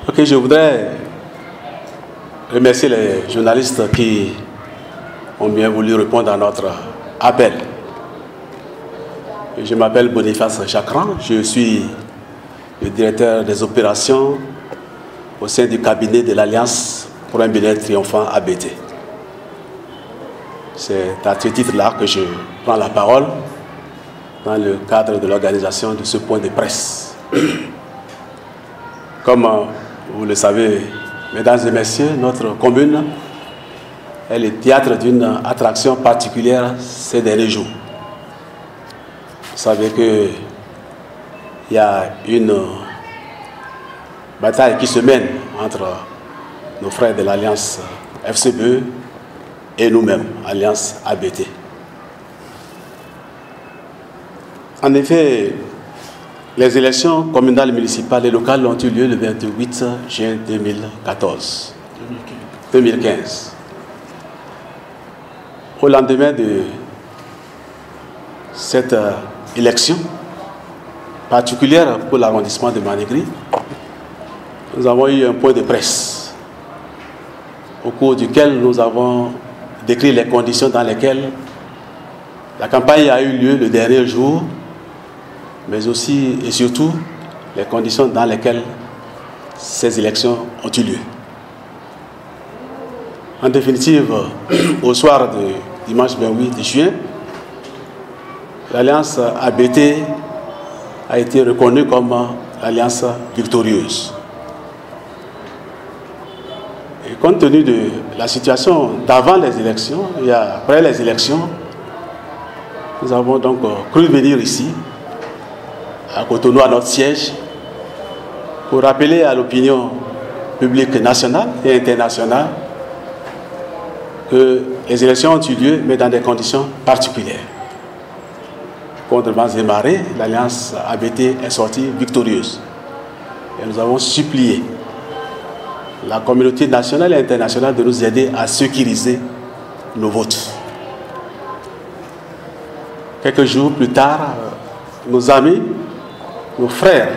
Ok, je voudrais remercier les journalistes qui ont bien voulu répondre à notre appel. Je m'appelle Boniface Chakran, je suis le directeur des opérations au sein du cabinet de l'Alliance pour un Bénin triomphant ABT. C'est à ce titre-là que je prends la parole dans le cadre de l'organisation de ce point de presse. Comme vous le savez, mesdames et messieurs, notre commune est le théâtre d'une attraction particulière ces derniers jours. Vous savez qu'il y a une bataille qui se mène entre nos frères de l'Alliance FCBE et nous-mêmes, Alliance ABT. En effet, les élections communales, municipales et locales ont eu lieu le 28 juin 2015. Au lendemain de cette élection particulière pour l'arrondissement de Manegri, nous avons eu un point de presse au cours duquel nous avons décrit les conditions dans lesquelles la campagne a eu lieu le dernier jour, mais aussi et surtout les conditions dans lesquelles ces élections ont eu lieu. En définitive, au soir de dimanche 28 juin, l'Alliance ABT a été reconnue comme l'Alliance victorieuse. Et compte tenu de la situation d'avant les élections et après les élections, nous avons donc cru venir ici, à Cotonou, à notre siège, pour rappeler à l'opinion publique nationale et internationale que les élections ont eu lieu, mais dans des conditions particulières. Contre vents et marées, l'Alliance ABT est sortie victorieuse. Et nous avons supplié la communauté nationale et internationale de nous aider à sécuriser nos votes. Quelques jours plus tard, nos amis, nos frères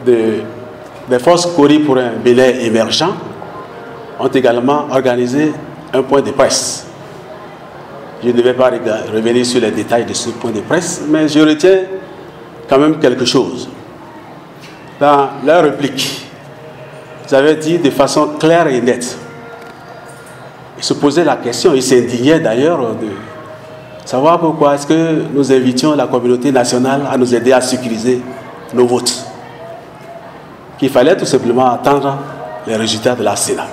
des forces Cori pour un Bénin émergent ont également organisé un point de presse. Je ne vais pas revenir sur les détails de ce point de presse, mais je retiens quand même quelque chose. Dans leur réplique, ils avaient dit de façon claire et nette. Ils se posaient la question, ils s'indignaient d'ailleurs de savoir pourquoi est-ce que nous invitions la communauté nationale à nous aider à sécuriser nos votes. Qu'il fallait tout simplement attendre les résultats de la Sénat.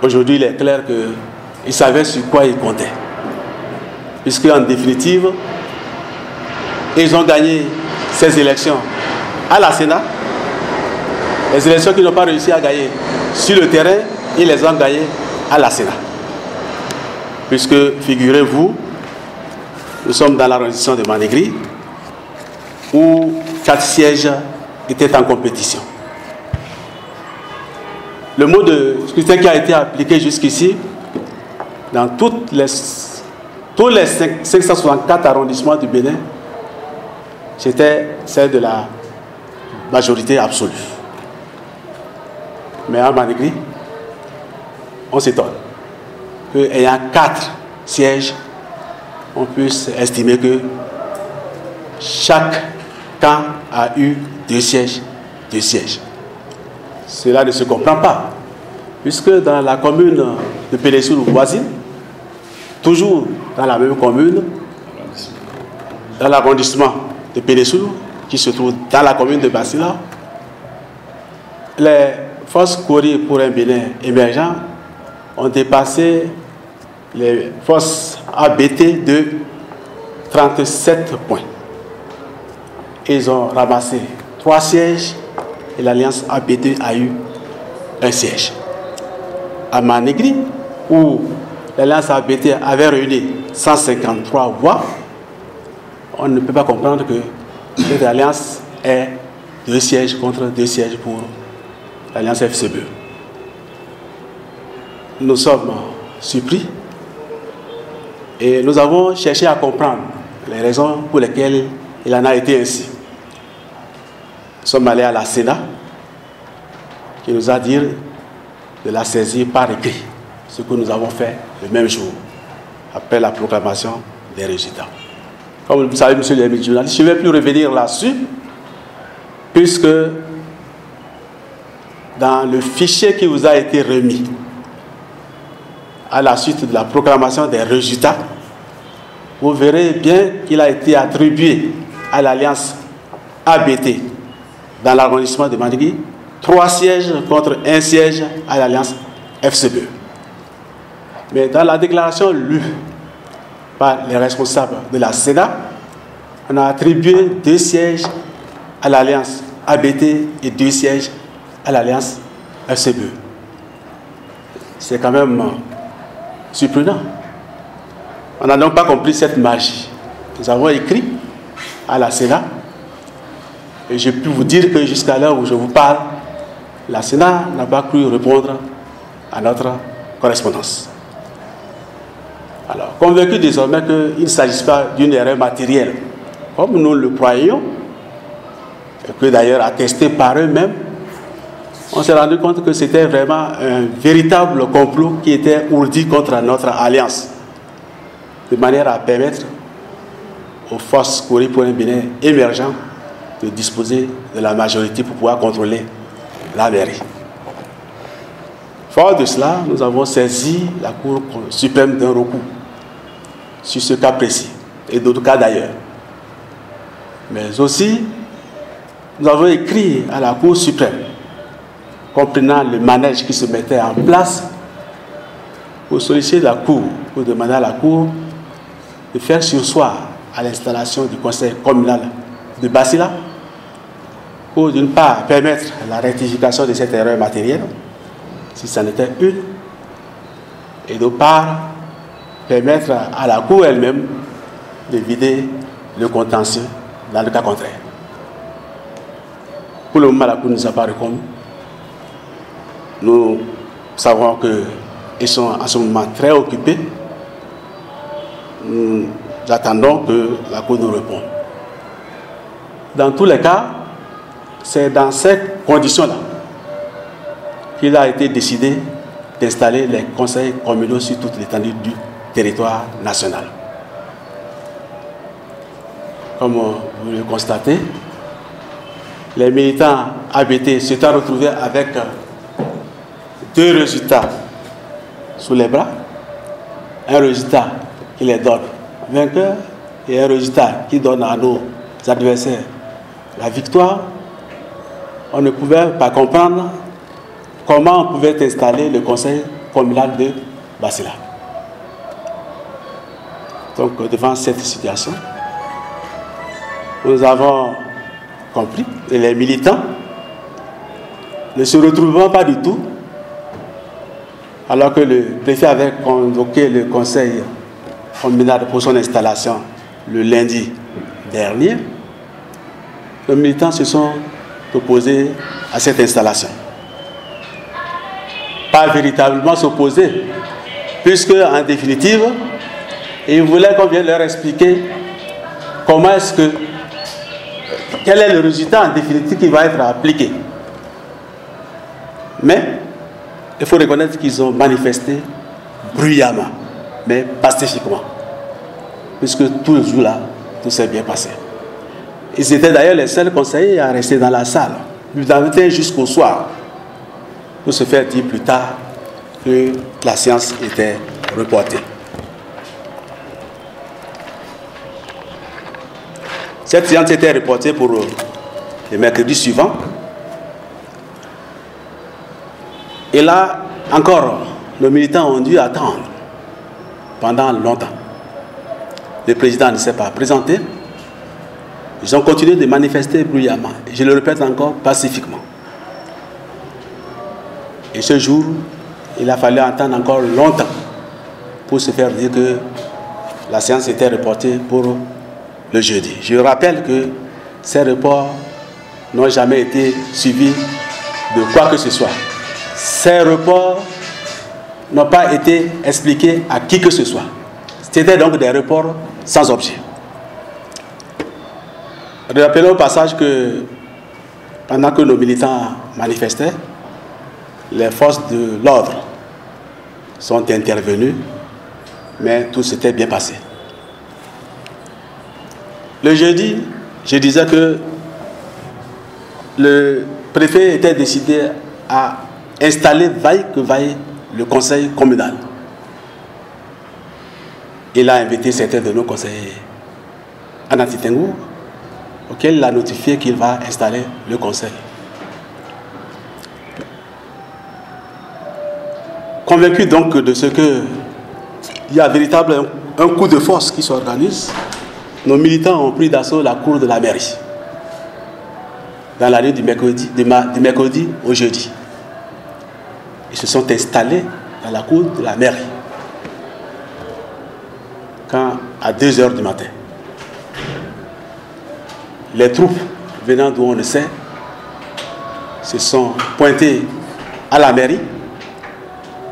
Aujourd'hui, il est clair qu'ils savaient sur quoi ils comptaient. Puisque, en définitive, ils ont gagné ces élections à la Sénat. Les élections qu'ils n'ont pas réussi à gagner sur le terrain, ils les ont gagnées à la Sénat. Puisque, figurez-vous, nous sommes dans l'arrondissement de Manegri, où 4 sièges étaient en compétition. Le mode de scrutin qui a été appliqué jusqu'ici, dans tous les 564 arrondissements du Bénin, c'était celle de la majorité absolue. Mais à Manegri, on s'étonne qu'ayant 4 sièges, on puisse estimer que chaque camp a eu 2 sièges, 2 sièges. Cela ne se comprend pas, puisque dans la commune de Pénésoul voisine, toujours dans la même commune, dans l'arrondissement de Pénésoul, qui se trouve dans la commune de Bassila, les forces Cori pour un Bénin émergent ont dépassé les forces ABT de 37 points. Ils ont ramassé 3 sièges et l'Alliance ABT a eu 1 siège. À Manegri, où l'Alliance ABT avait réuni 153 voix, on ne peut pas comprendre que cette alliance ait 2 sièges contre 2 sièges pour l'Alliance FCBE. Nous sommes surpris et nous avons cherché à comprendre les raisons pour lesquelles il en a été ainsi. sommes allés à la Sénat, qui nous a dit de la saisir par écrit, ce que nous avons fait le même jour, après la proclamation des résultats. Comme vous savez, monsieur le journaliste, je ne vais plus revenir là-dessus, puisque dans le fichier qui vous a été remis à la suite de la proclamation des résultats, vous verrez bien qu'il a été attribué à l'alliance ABT dans l'arrondissement de Mandingui 3 sièges contre 1 siège à l'alliance FCBE. Mais dans la déclaration lue par les responsables de la Sénat, on a attribué 2 sièges à l'alliance ABT et 2 sièges à l'alliance FCBE. C'est quand même surprenant. On n'a donc pas compris cette magie. Nous avons écrit à la Sénat et je peux vous dire que jusqu'à l'heure où je vous parle, la Sénat n'a pas cru répondre à notre correspondance. Alors, convaincu désormais qu'il ne s'agisse pas d'une erreur matérielle, comme nous le croyions, et que d'ailleurs attesté par eux-mêmes, on s'est rendu compte que c'était vraiment un véritable complot qui était ourdi contre notre alliance, de manière à permettre aux forces Kori pour un Bénin émergent de disposer de la majorité pour pouvoir contrôler la mairie. Fort de cela, nous avons saisi la Cour suprême d'un recours sur ce cas précis et d'autres cas d'ailleurs. Mais aussi, nous avons écrit à la Cour suprême, comprenant le manège qui se mettait en place, pour solliciter la Cour, pour demander à la Cour de faire surseoir à l'installation du conseil communal de Basila, pour d'une part permettre la rectification de cette erreur matérielle, si ça n'était une, et d'autre part permettre à la Cour elle-même de vider le contentieux dans le cas contraire. Pour le moment, la Cour ne nous a pas répondu. Nous savons qu'ils sont en ce moment très occupés. Nous attendons que la Cour nous réponde. Dans tous les cas, c'est dans ces conditions-là qu'il a été décidé d'installer les conseils communaux sur toute l'étendue du territoire national. Comme vous le constatez, les militants ABT se sont retrouvés avec 2 résultats sous les bras. Un résultat qui les donne vainqueurs et un résultat qui donne à nos adversaires la victoire. On ne pouvait pas comprendre comment on pouvait installer le conseil communal de Basila. Donc, devant cette situation, nous avons compris que les militants ne se retrouvant pas du tout, alors que le préfet avait convoqué le conseil communal pour son installation le lundi dernier, les militants se sont opposés à cette installation. Pas véritablement s'opposer, puisque en définitive, ils voulaient qu'on vienne leur expliquer comment est-ce que, quel est le résultat en définitive qui va être appliqué. Mais il faut reconnaître qu'ils ont manifesté bruyamment, mais pacifiquement, puisque tout le jour là, tout s'est bien passé. Ils étaient d'ailleurs les seuls conseillers à rester dans la salle, jusqu'au soir, pour se faire dire plus tard que la séance était reportée. Cette séance était reportée pour le mercredi suivant. Et là, encore, nos militants ont dû attendre pendant longtemps. Le président ne s'est pas présenté. Ils ont continué de manifester bruyamment. Et je le répète encore, pacifiquement. Et ce jour, il a fallu attendre encore longtemps pour se faire dire que la séance était reportée pour le jeudi. Je rappelle que ces reports n'ont jamais été suivis de quoi que ce soit. Ces reports n'ont pas été expliqués à qui que ce soit. C'était donc des reports sans objet. Rappelons au passage que pendant que nos militants manifestaient, les forces de l'ordre sont intervenues, mais tout s'était bien passé. Le jeudi, je disais que le préfet était décidé à installer vaille que vaille le conseil communal. Il a invité certains de nos conseillers à Nanti-Tengu, auquel il a notifié qu'il va installer le conseil. Convaincu donc de ce qu'il y a véritablement un coup de force qui s'organise, nos militants ont pris d'assaut la cour de la mairie dans la nuit du mercredi au jeudi. Ils se sont installés dans la cour de la mairie quand à 2 h du matin, les troupes venant d'où on le sait se sont pointées à la mairie,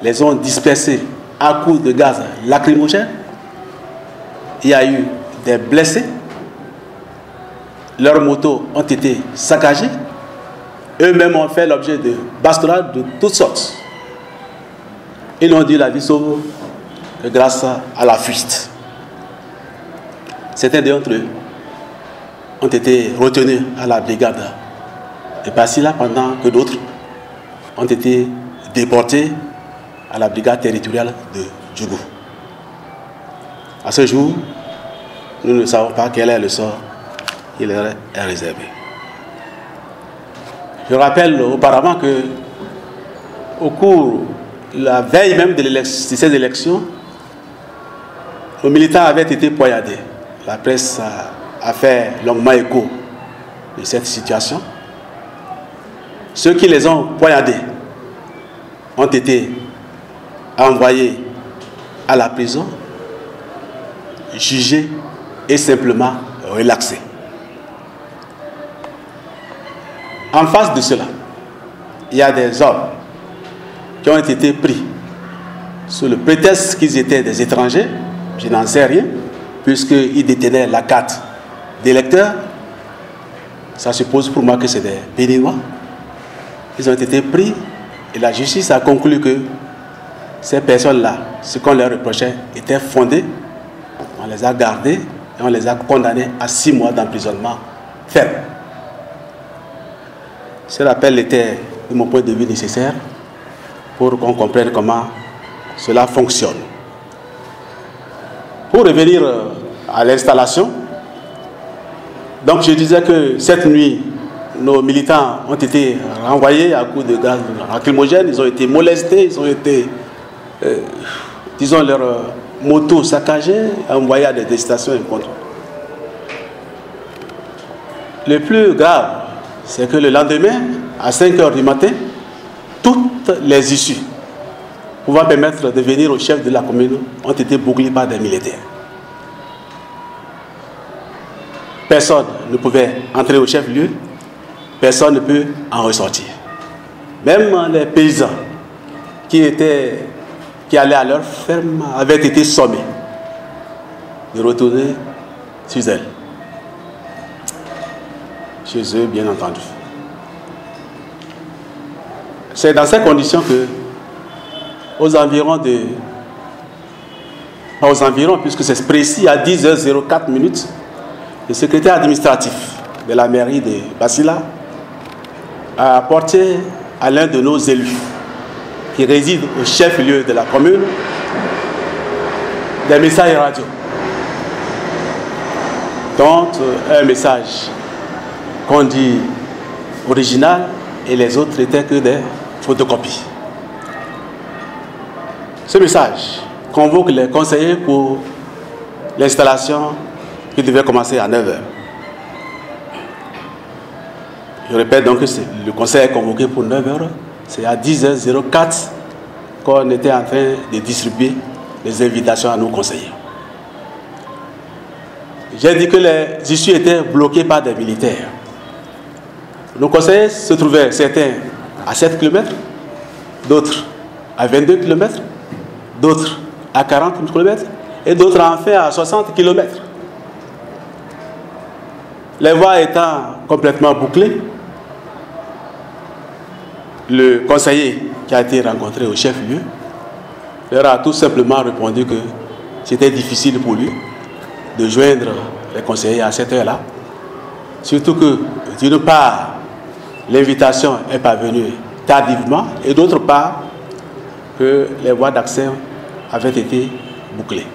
les ont dispersés à coups de gaz lacrymogène. Il y a eu des blessés, leurs motos ont été saccagées, eux-mêmes ont fait l'objet de bastonnades de toutes sortes. Ils n'ont dit la vie sauve que grâce à la fuite. Certains d'entre eux ont été retenus à la brigade de Basila, pendant que d'autres ont été déportés à la brigade territoriale de Djougou. À ce jour, nous ne savons pas quel est le sort qui leur est réservé. Je rappelle auparavant que, au cours de la veille même de ces élections, nos militants avaient été poignardés. La presse a fait longuement écho de cette situation. Ceux qui les ont poignardés ont été envoyés à la prison, jugés et simplement relaxés. En face de cela, il y a des hommes qui ont été pris sous le prétexte qu'ils étaient des étrangers, je n'en sais rien, puisqu'ils détenaient la carte d'électeur. Ça suppose pour moi que c'est des Béninois. Ils ont été pris et la justice a conclu que ces personnes-là, ce qu'on leur reprochait, était fondé. On les a gardés et on les a condamnés à 6 mois d'emprisonnement ferme. Ce rappel était, de mon point de vue, nécessaire pour qu'on comprenne comment cela fonctionne. Pour revenir à l'installation, donc je disais que cette nuit, nos militants ont été renvoyés à coups de gaz lacrymogène, ils ont été molestés, ils ont été, disons, leurs motos saccagées, envoyés à des destinations impromptues. Le plus grave, c'est que le lendemain, à 5 h du matin, toutes les issues pouvant permettre de venir au chef de la commune ont été bouclées par des militaires. Personne ne pouvait entrer au chef-lieu, personne ne peut en ressortir. Même les paysans qui allaient à leur ferme avaient été sommés de retourner chez elles. Chez eux, bien entendu. C'est dans ces conditions que, aux environs, puisque c'est précis, à 10 h 04, le secrétaire administratif de la mairie de Basila a apporté à l'un de nos élus, qui réside au chef-lieu de la commune, des messages radio, dont un message qu'on dit original et les autres n'étaient que des photocopies. Ce message convoque les conseillers pour l'installation qui devait commencer à 9 h. Je répète donc que le conseil est convoqué pour 9 h. C'est à 10 h 04 qu'on était en train de distribuer les invitations à nos conseillers. J'ai dit que les issues étaient bloquées par des militaires. Nos conseillers se trouvaient certains à 7 km, d'autres à 22 km, d'autres à 40 km et d'autres enfin à 60 km. Les voies étant complètement bouclées, Le conseiller qui a été rencontré au chef-lieu leur a tout simplement répondu que c'était difficile pour lui de joindre les conseillers à cette heure-là. Surtout que, d'une part, l'invitation est parvenue tardivement et d'autre part, que les voies d'accès avaient été bouclées.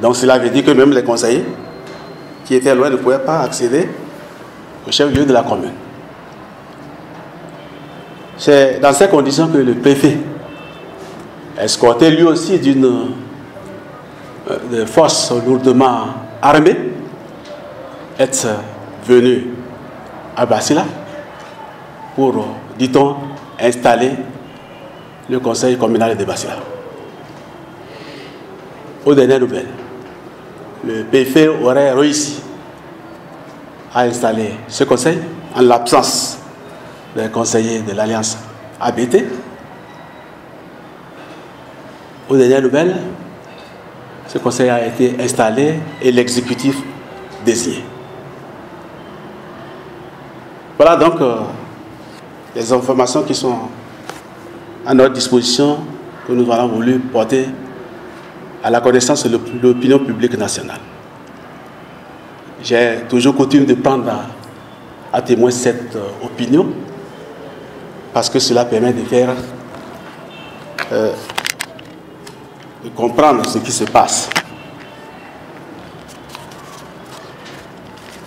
Donc cela veut dire que même les conseillers qui étaient loin ne pouvaient pas accéder au chef-lieu de la commune. C'est dans ces conditions que le préfet, escorté lui aussi d'une force lourdement armée, est venu à Basila pour, dit-on, installer le conseil communal de Basila. Aux dernières nouvelles, le préfet aurait réussi à installer ce conseil en l'absence des conseillers de l'Alliance ABT. Aux dernières nouvelles, ce conseil a été installé et l'exécutif désigné. Voilà donc les informations qui sont à notre disposition, que nous avons voulu porter à la connaissance de l'opinion publique nationale. J'ai toujours coutume de prendre à témoin cette opinion, parce que cela permet de faire, de comprendre ce qui se passe.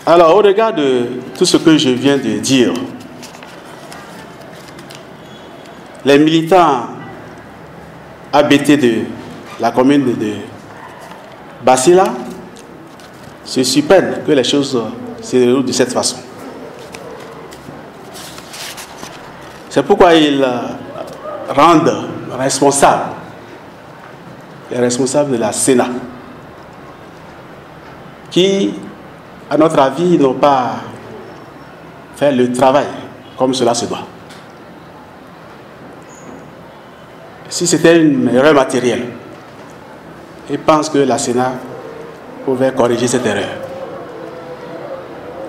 Alors, au regard de tout ce que je viens de dire, les militants ABT de la commune de Basila se surprennent que les choses se déroulent de cette façon. C'est pourquoi ils rendent responsables les responsables de la Sénat, qui, à notre avis, n'ont pas fait le travail comme cela se doit. Si c'était une erreur matérielle, ils pensent que la Sénat pouvait corriger cette erreur.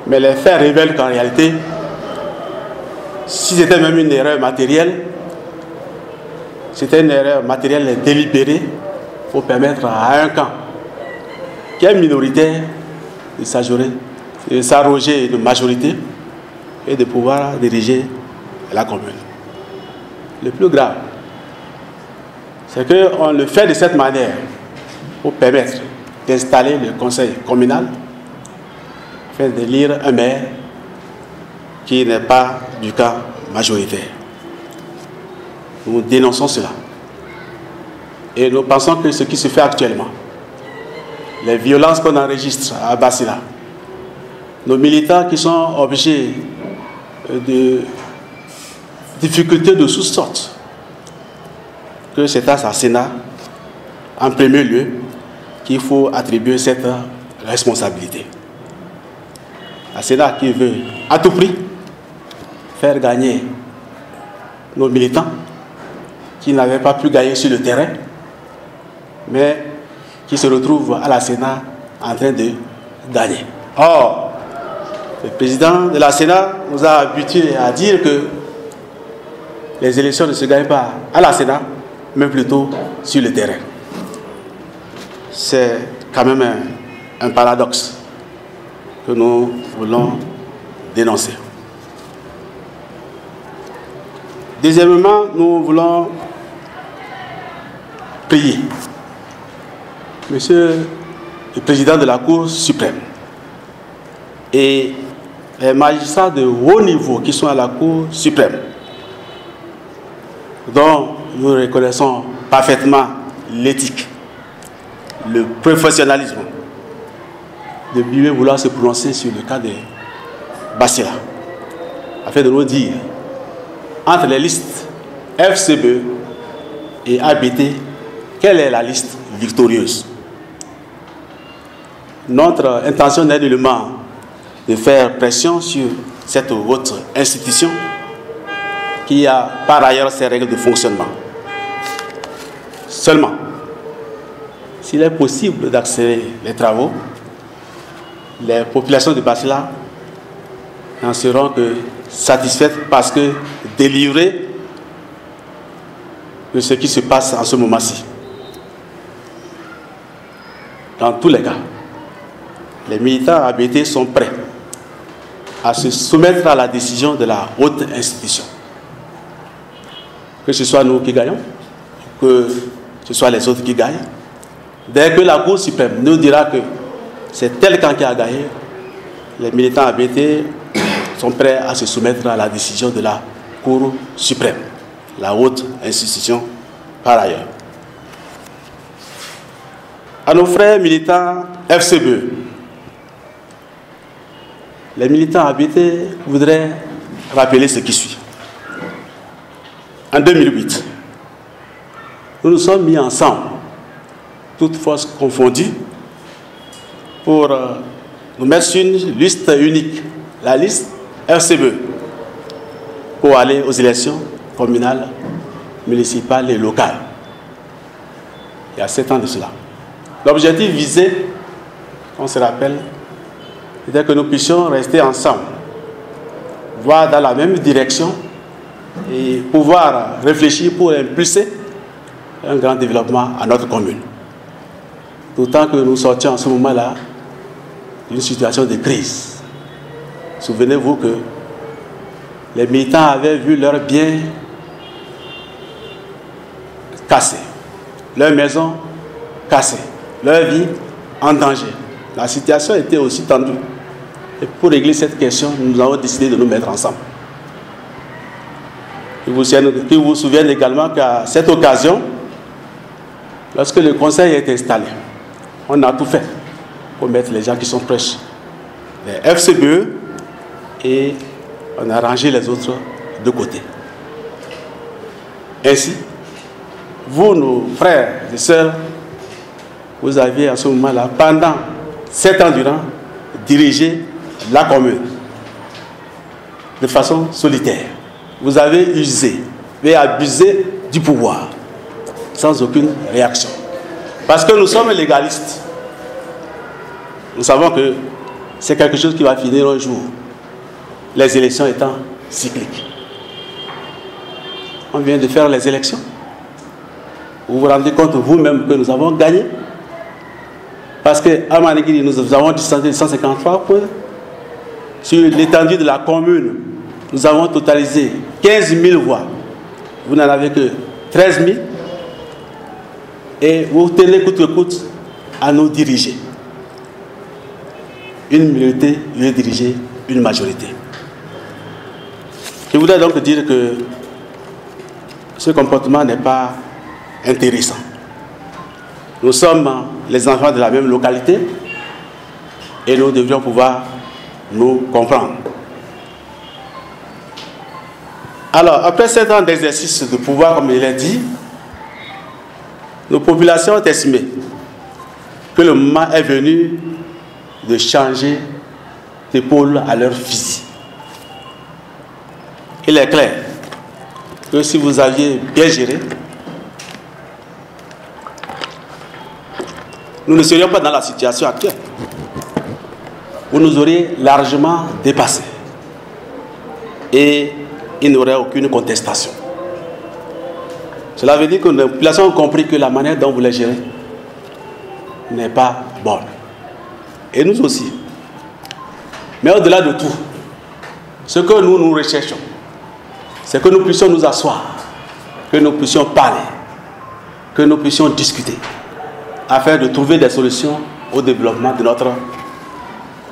Mais les faits révèlent qu'en réalité, si c'était même une erreur matérielle, c'était une erreur matérielle délibérée pour permettre à un camp qui est minoritaire de s'arroger une majorité et de pouvoir diriger la commune. Le plus grave, c'est qu'on le fait de cette manière pour permettre d'installer le conseil communal, afin d'élire un maire qui n'est pas du camp majoritaire. Nous dénonçons cela. Et nous pensons que ce qui se fait actuellement, les violences qu'on enregistre à Basila, nos militants qui sont objets de difficultés de toutes sortes, que c'est à sa Sénat, en premier lieu, qu'il faut attribuer cette responsabilité. La Sénat qui veut à tout prix faire gagner nos militants qui n'avaient pas pu gagner sur le terrain, mais qui se retrouvent à la Sénat en train de gagner. Or, le président de la Sénat nous a habitués à dire que les élections ne se gagnent pas à la Sénat, mais plutôt sur le terrain. C'est quand même un paradoxe que nous voulons dénoncer. Deuxièmement, nous voulons prier Monsieur le Président de la Cour suprême et les magistrats de haut niveau qui sont à la Cour suprême, dont nous reconnaissons parfaitement l'éthique, le professionnalisme, de bien vouloir se prononcer sur le cas de Basila, afin de nous dire, entre les listes FCB et ABT, quelle est la liste victorieuse. Notre intention n'est nullement de faire pression sur cette haute institution qui a par ailleurs ses règles de fonctionnement. Seulement, s'il est possible d'accélérer les travaux, les populations de Basila n'en seront que satisfaites parce que délivrés de ce qui se passe en ce moment-ci. Dans tous les cas, les militants ABT sont prêts à se soumettre à la décision de la haute institution. Que ce soit nous qui gagnons, que ce soit les autres qui gagnent. Dès que la Cour suprême nous dira que c'est tel camp qui a gagné, les militants ABT sont prêts à se soumettre à la décision de la Cour suprême, la haute institution par ailleurs. À nos frères militants FCBE, les militants ABT voudraient rappeler ce qui suit. En 2008, nous nous sommes mis ensemble, toutes forces confondues, pour nous mettre sur une liste unique, la liste FCBE, pour aller aux élections communales, municipales et locales. Il y a 7 ans de cela. L'objectif visé, on se rappelle, était que nous puissions rester ensemble, voir dans la même direction et pouvoir réfléchir pour impulser un grand développement à notre commune. D'autant que nous sortions en ce moment-là d'une situation de crise. Souvenez-vous que les militants avaient vu leurs biens cassés, leurs maisons cassées, leur vie en danger. La situation était aussi tendue. Et pour régler cette question, nous avons décidé de nous mettre ensemble. Vous vous souvenez également qu'à cette occasion, lorsque le conseil est installé, on a tout fait pour mettre les gens qui sont proches, les FCBE, et on a rangé les autres de côté. Ainsi, vous, nos frères et sœurs, vous aviez à ce moment-là, pendant 7 ans durant, dirigé la commune de façon solitaire. Vous avez usé et abusé du pouvoir sans aucune réaction. Parce que nous sommes légalistes. Nous savons que c'est quelque chose qui va finir un jour, les élections étant cycliques. On vient de faire les élections. Vous vous rendez compte vous-même que nous avons gagné? Parce qu'à Manigiri, nous avons dissenté de 153 points. Sur l'étendue de la commune, nous avons totalisé 15 000 voix. Vous n'en avez que 13 000. Et vous tenez coûte que coûte à nous diriger. Une minorité veut diriger une majorité. Je voudrais donc dire que ce comportement n'est pas intéressant. Nous sommes les enfants de la même localité et nous devrions pouvoir nous comprendre. Alors, après 7 ans d'exercice de pouvoir, comme il l'a dit, nos populations ont estimé que le moment est venu de changer d'épaule à leur fusil. Il est clair que si vous aviez bien géré, nous ne serions pas dans la situation actuelle. Vous nous auriez largement dépassés. Et il n'y aurait aucune contestation. Cela veut dire que les populations ont compris que la manière dont vous les gérez n'est pas bonne. Et nous aussi. Mais au-delà de tout, ce que nous recherchons, c'est que nous puissions nous asseoir, que nous puissions parler, que nous puissions discuter, afin de trouver des solutions au développement de notre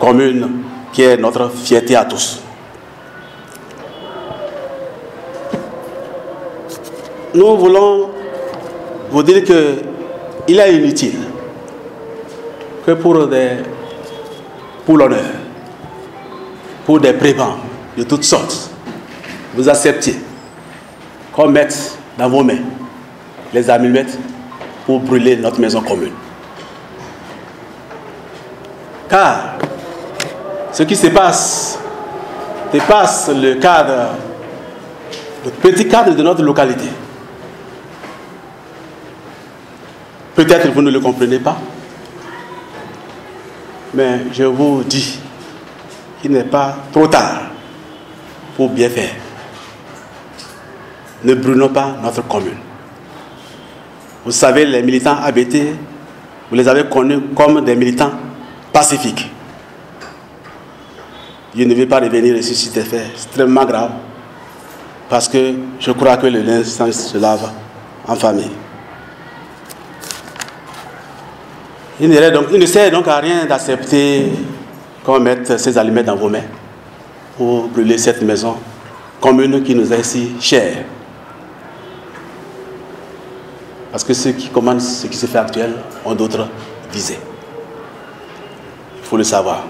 commune, qui est notre fierté à tous. Nous voulons vous dire qu'il est inutile que pour l'honneur, pour des prébendes de toutes sortes, vous acceptiez qu'on mette dans vos mains les allumettes pour brûler notre maison commune. Car ce qui se passe dépasse le cadre, le petit cadre de notre localité. Peut-être vous ne le comprenez pas, mais je vous dis qu'il n'est pas trop tard pour bien faire. ne brûlons pas notre commune. Vous savez, les militants ABT, vous les avez connus comme des militants pacifiques. Je ne vais pas revenir ici sur des faits extrêmement graves, parce que je crois que le linge se lave en famille. Il ne sert donc à rien d'accepter qu'on mette ces allumettes dans vos mains pour brûler cette maison commune qui nous est si chère. Parce que ceux qui commandent ce qui se fait actuel ont d'autres visées. Il faut le savoir.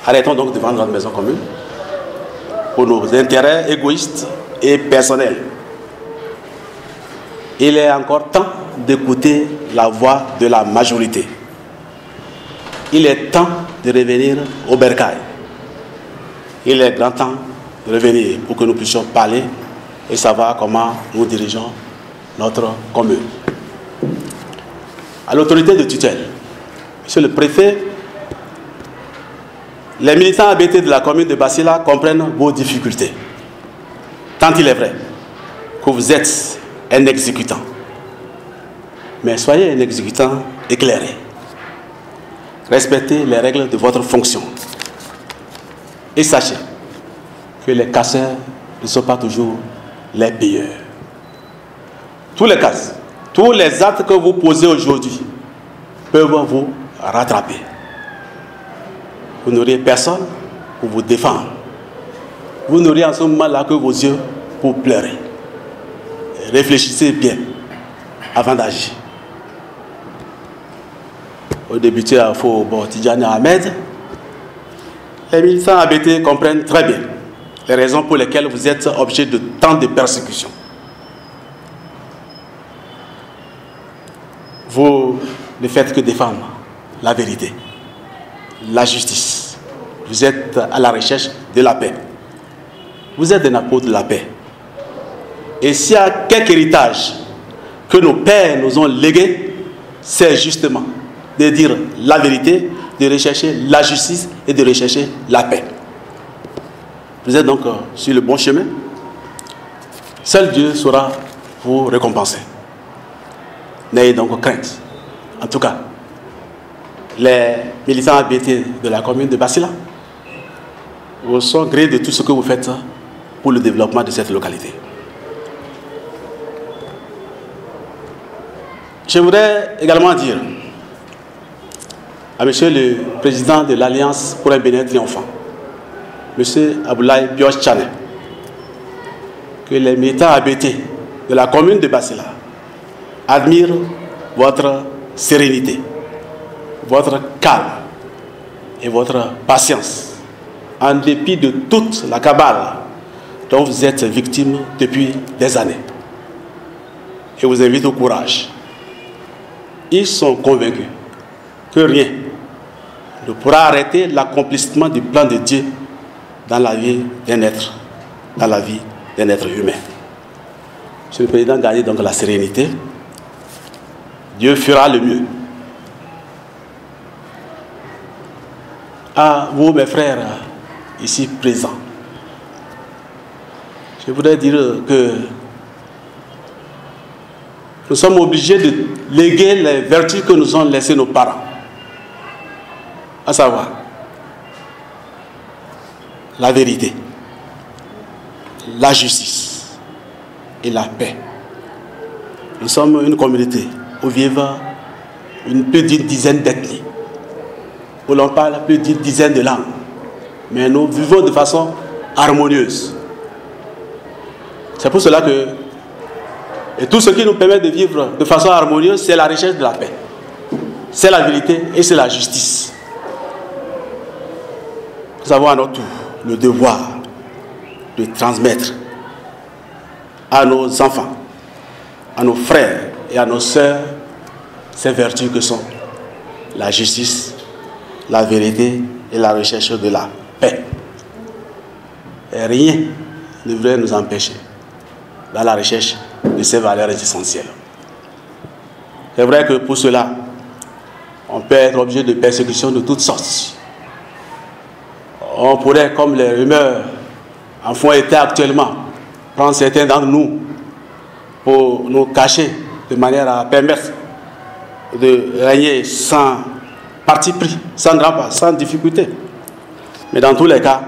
Arrêtons donc de vendre notre maison commune pour nos intérêts égoïstes et personnels. Il est encore temps d'écouter la voix de la majorité. Il est temps de revenir au bercail. Il est grand temps de revenir pour que nous puissions parler et savoir comment nous dirigeons notre commune. À l'autorité de tutelle, Monsieur le préfet, les militants ABT de la commune de Basila comprennent vos difficultés. Tant il est vrai que vous êtes un exécutant. Mais soyez un exécutant éclairé. Respectez les règles de votre fonction. Et sachez que les casseurs ne sont pas toujours les payeurs. Tous les cas, tous les actes que vous posez aujourd'hui peuvent vous rattraper. Vous n'aurez personne pour vous défendre. Vous n'aurez en ce moment-là que vos yeux pour pleurer. Réfléchissez bien avant d'agir. Au débuté à Faubourg Tidjane Ahmed, les militants ABT comprennent très bien les raisons pour lesquelles vous êtes objet de tant de persécutions. Vous ne faites que défendre la vérité, la justice. Vous êtes à la recherche de la paix. Vous êtes des apôtres de la paix. Et s'il y a quelque héritage que nos pères nous ont légué, c'est justement de dire la vérité, de rechercher la justice et de rechercher la paix. Vous êtes donc sur le bon chemin. Seul Dieu saura vous récompenser. N'ayez donc crainte. En tout cas, les militants ABT de la commune de Basila vous sont grés de tout ce que vous faites pour le développement de cette localité. Je voudrais également dire à Monsieur le Président de l'Alliance pour un Bénin triomphant, Monsieur Aboulaye Bioche Tchane, que les militants ABT de la commune de Basila admirent votre sérénité, votre calme et votre patience, en dépit de toute la cabale dont vous êtes victime depuis des années. Et vous invite au courage. Ils sont convaincus que rien ne pourra arrêter l'accomplissement du plan de Dieu dans la vie d'un être, dans la vie d'un être humain. Monsieur le Président, gardez donc la sérénité. Dieu fera le mieux. À vous, mes frères, ici présents, je voudrais dire que nous sommes obligés de léguer les vertus que nous ont laissées nos parents. À savoir, la vérité, la justice et la paix. Nous sommes une communauté où vivent plus d'une dizaine d'ethnies, où l'on parle plus d'une dizaine de langues. Mais nous vivons de façon harmonieuse. C'est pour cela que, et tout ce qui nous permet de vivre de façon harmonieuse, c'est la recherche de la paix. C'est la vérité et c'est la justice. Nous avons à notre tour le devoir de transmettre à nos enfants, à nos frères et à nos sœurs ces vertus que sont la justice, la vérité et la recherche de la paix. Et rien ne devrait nous empêcher dans la recherche de ces valeurs essentielles. C'est vrai que pour cela, on peut être objet de persécutions de toutes sortes. On pourrait, comme les rumeurs en font état actuellement, prendre certains d'entre nous pour nous cacher de manière à permettre de régner sans parti pris, sans grand pas, sans difficulté. Mais dans tous les cas,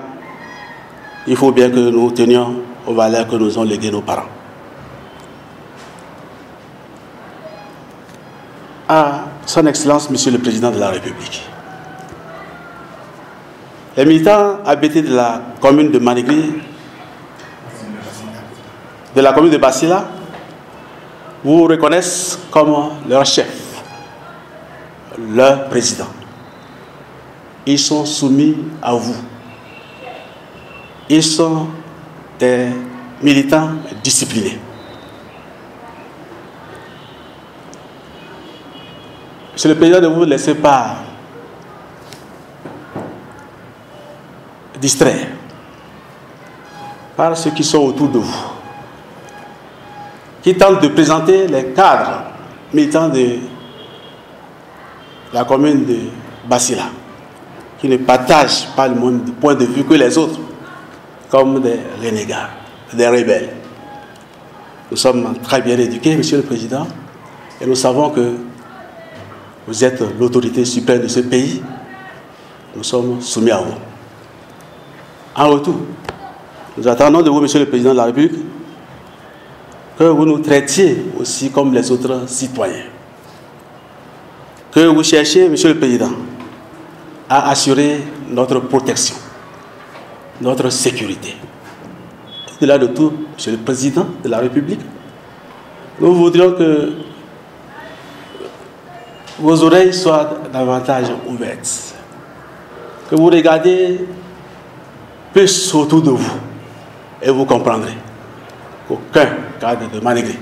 il faut bien que nous tenions aux valeurs que nous ont léguées nos parents. À Son Excellence, Monsieur le Président de la République, les militants habités de la commune de Manigri, de la commune de Basila, vous reconnaissent comme leur chef, leur président. Ils sont soumis à vous. Ils sont des militants disciplinés. Monsieur le Président, ne vous laissez pas distraire par ceux qui sont autour de vous, qui tentent de présenter les cadres militants de la commune de Basila, qui ne partagent pas le même point de vue que les autres, comme des renégats, des rebelles. Nous sommes très bien éduqués, Monsieur le Président, et nous savons que vous êtes l'autorité suprême de ce pays. Nous sommes soumis à vous. En retour, nous attendons de vous, Monsieur le Président de la République, que vous nous traitiez aussi comme les autres citoyens. Que vous cherchiez, Monsieur le Président, à assurer notre protection, notre sécurité. Au-delà de tout, Monsieur le Président de la République, nous voudrions que vos oreilles soient davantage ouvertes, que vous regardez plus autour de vous et vous comprendrez qu'aucun cadre de Manigri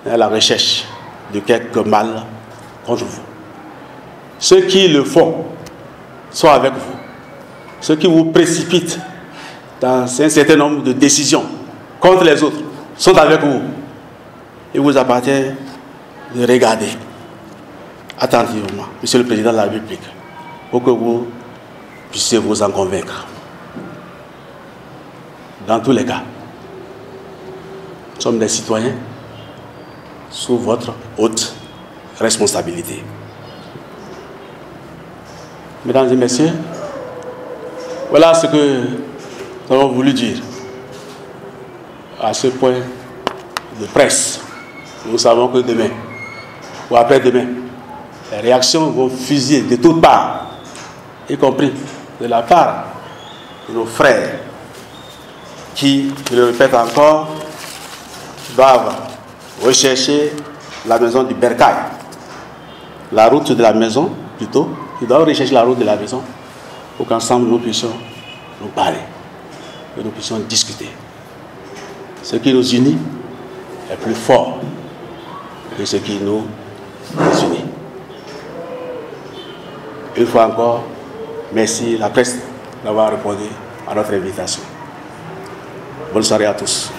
n'est à la recherche de quelque mal contre vous. Ceux qui le font sont avec vous. Ceux qui vous précipitent dans un certain nombre de décisions contre les autres sont avec vous. Il vous appartient de regarder attentivement, Monsieur le Président de la République, pour que vous puissiez vous en convaincre. Dans tous les cas, nous sommes des citoyens sous votre haute responsabilité. Mesdames et messieurs, voilà ce que nous avons voulu dire à ce point de presse. Nous savons que demain ou après-demain, les réactions vont fusiller de toutes parts, y compris de la part de nos frères qui, je le répète encore, doivent rechercher la maison du Bercail, la route de la maison plutôt, ils doivent rechercher la route de la maison pour qu'ensemble nous puissions nous parler, que nous puissions discuter. Ce qui nous unit est plus fort que ce qui nous unit. Une fois encore, merci la presse d'avoir répondu à notre invitation. Bonne soirée à tous.